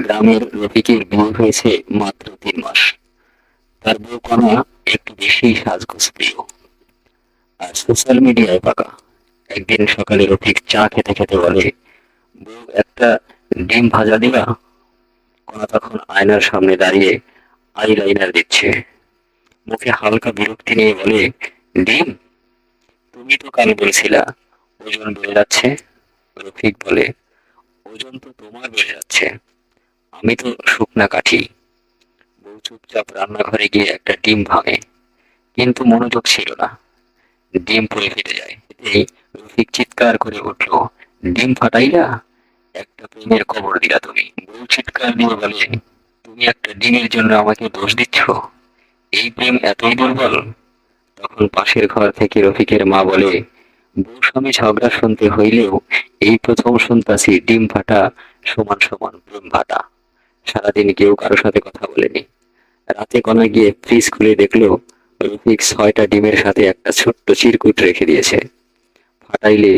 গ্রামের রফিকের বিয়ে হয়েছে মাত্র 3 মাস। তার বউ কণা একটু বেশি সাজগোজ প্রিয় আর সোশ্যাল মিডিয়ায় পাকা। একদিন সকালে রফিক চা খেতে খেতে বলে, বউ একটা ডিম ভাজা দিবা? কণা তখন আয়নার সামনে দাঁড়িয়ে আইলাইনার দিচ্ছে, মুখে হালকা বিরক্তি নিয়ে বলে, ডিম? তুমি তো কাল বলছিলা ওজন বেড়ে যাচ্ছে। রফিক বলে, ওজন তো তোমার বেড়ে যাচ্ছে, আমি তো শুকনা কাঠি। বউ চুপচাপ রান্নাঘরে গিয়ে একটা ডিম ভাঙে, কিন্তু মনোযোগ ছিল না। ডিম পড়ে ফেটে যায়। এতেই রফিক চিৎকার করে উঠল, ডিম ফাটাইলা? একটা প্রেমের কবর দিলা তুমি। বউ চিৎকার দিয়ে বলে, তুমি একটা ডিমের জন্য আমাকে দোষ দিচ্ছ? এই প্রেম এতই দুর্বল? তখন পাশের ঘর থেকে রফিকের মা বলে, বউ স্বামী ঝগড়া শুনতে হইলেও এই প্রথম শুনতাছি ডিম ফাটা সমান সমান প্রেম ফাটা। সারাদিন কেউ কারোর সাথে কথা বলেনি। রাতে কণা গিয়ে ফ্রিজ খুলে দেখলো রফিক 6টা ডিমের সাথে একটা ছোট্ট চিরকুট রেখে দিয়েছে। ফাটাইলে